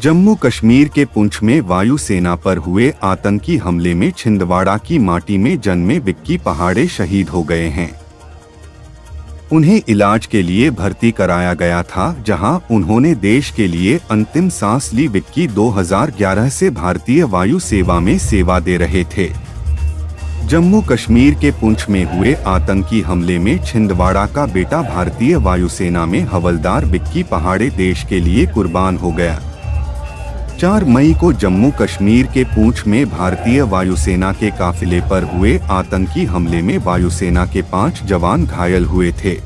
जम्मू कश्मीर के पुंछ में वायुसेना पर हुए आतंकी हमले में छिंदवाड़ा की माटी में जन्मे विक्की पहाड़े शहीद हो गए हैं। उन्हें इलाज के लिए भर्ती कराया गया था, जहां उन्होंने देश के लिए अंतिम सांस ली। विक्की 2011 से भारतीय वायु सेवा में सेवा दे रहे थे। जम्मू कश्मीर के पुंछ में हुए आतंकी हमले में छिंदवाड़ा का बेटा भारतीय वायुसेना में हवलदार विक्की पहाड़े देश के लिए कुर्बान हो गया। 4 मई को जम्मू कश्मीर के पुंछ में भारतीय वायुसेना के काफिले पर हुए आतंकी हमले में वायुसेना के 5 जवान घायल हुए थे,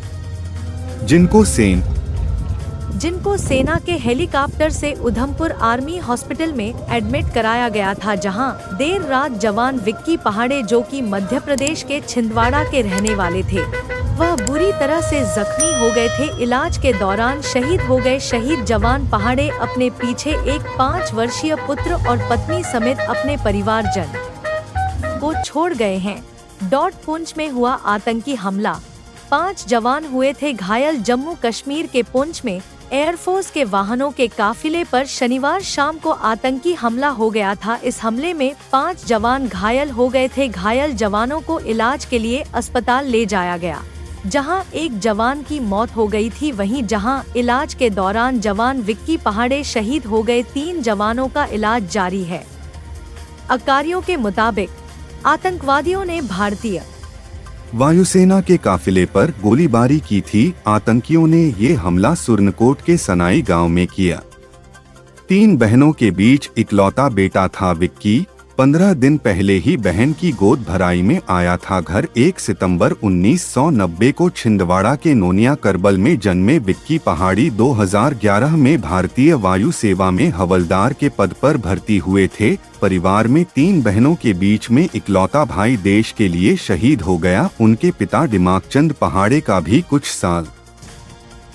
जिनको सेना के हेलीकॉप्टर से उधमपुर आर्मी हॉस्पिटल में एडमिट कराया गया था, जहां देर रात जवान विक्की पहाड़े, जो कि मध्य प्रदेश के छिंदवाड़ा के रहने वाले थे, वह बुरी तरह से जख्मी हो गए थे। इलाज के दौरान शहीद हो गए। शहीद जवान पहाड़े अपने पीछे एक 5 वर्षीय पुत्र और पत्नी समेत अपने परिवारजन को छोड़ गए हैं। पुंछ में हुआ आतंकी हमला, 5 जवान हुए थे घायल। जम्मू कश्मीर के पुंछ में एयरफोर्स के वाहनों के काफिले पर शनिवार शाम को आतंकी हमला हो गया था। इस हमले में 5 जवान घायल हो गए थे। घायल जवानों को इलाज के लिए अस्पताल ले जाया गया, जहां एक जवान की मौत हो गई थी। वहीं जहां इलाज के दौरान जवान विक्की पहाड़े शहीद हो गए, 3 जवानों का इलाज जारी है। अधिकारियों के मुताबिक आतंकवादियों ने भारतीय वायुसेना के काफिले पर गोलीबारी की थी। आतंकियों ने ये हमला सुरनकोट के सनाई गांव में किया। 3 बहनों के बीच इकलौता बेटा था विक्की। 15 दिन पहले ही बहन की गोद भराई में आया था घर। 1 सितंबर 1990 को छिंदवाड़ा के नोनिया करबल में जन्मे विक्की पहाड़ी 2011 में भारतीय वायु सेवा में हवलदार के पद पर भर्ती हुए थे। परिवार में 3 बहनों के बीच में इकलौता भाई देश के लिए शहीद हो गया। उनके पिता दिमागचंद पहाड़े का भी कुछ साल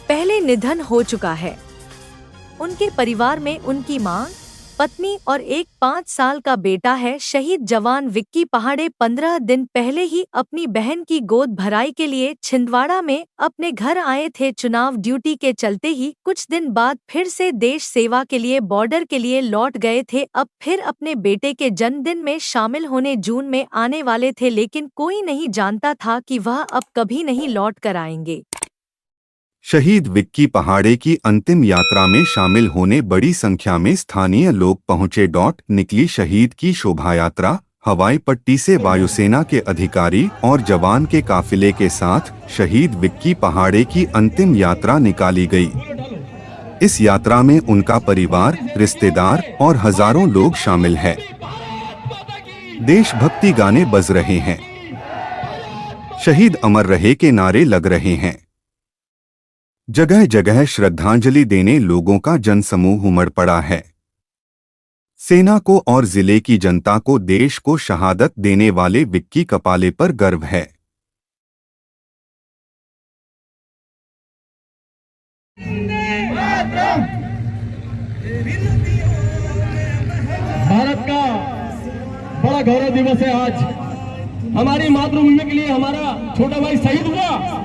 पहले निधन हो चुका है। उनके परिवार में उनकी मां, पत्नी और एक 5 साल का बेटा है। शहीद जवान विक्की पहाड़े 15 दिन पहले ही अपनी बहन की गोद भराई के लिए छिंदवाड़ा में अपने घर आए थे। चुनाव ड्यूटी के चलते ही कुछ दिन बाद फिर से देश सेवा के लिए बॉर्डर के लिए लौट गए थे। अब फिर अपने बेटे के जन्मदिन में शामिल होने जून में आने वाले थे, लेकिन कोई नहीं जानता था कि वह अब कभी नहीं लौट कर आएंगे। शहीद विक्की पहाड़े की अंतिम यात्रा में शामिल होने बड़ी संख्या में स्थानीय लोग पहुंचे। निकली शहीद की शोभा यात्रा। हवाई पट्टी से वायुसेना के अधिकारी और जवान के काफिले के साथ शहीद विक्की पहाड़े की अंतिम यात्रा निकाली गई। इस यात्रा में उनका परिवार, रिश्तेदार और हजारों लोग शामिल हैं। देशभक्ति गाने बज रहे हैं, शहीद अमर रहे के नारे लग रहे हैं। जगह जगह श्रद्धांजलि देने लोगों का जनसमूह उमड़ पड़ा है। सेना को और जिले की जनता को देश को शहादत देने वाले विक्की कपाले पर गर्व है। भारत का बड़ा गौरव दिवस है आज। हमारी मातृभूमि के लिए हमारा छोटा भाई शहीद हुआ।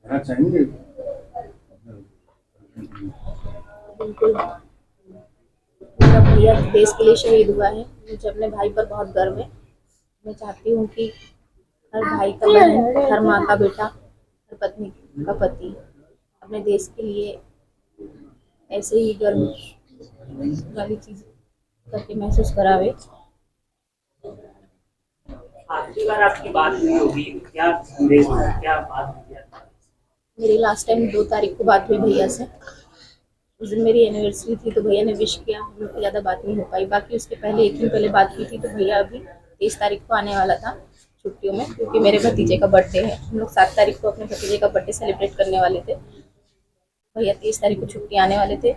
कहना चाहेंगे? बिल्कुल, मेरा भैया देश के लिए शहीद हुआ है। मुझे अपने भाई पर बहुत गर्व है। मैं चाहती हूँ कि हर भाई का बहन, हर माँ का बेटा, हर पत्नी का पति अपने देश के लिए ऐसे ही गर्व वाली चीज करके महसूस करावे। आखिरी बार आपकी बात हुई होगी, क्या संदेश में क्या बात हुई? मेरी लास्ट टाइम 2 तारीख को बात हुई भैया से। उस दिन मेरी एनिवर्सरी थी तो भैया ने विश किया, हम लोग की ज़्यादा बात नहीं हो पाई। बाकी उसके पहले 1 दिन पहले बात की थी। तो भैया अभी 23 तारीख को आने वाला था छुट्टियों में, क्योंकि मेरे भतीजे का बर्थडे है। हम लोग 7 तारीख को अपने भतीजे का बर्थडे सेलिब्रेट करने वाले थे। भैया 23 तारीख को छुट्टी आने वाले थे।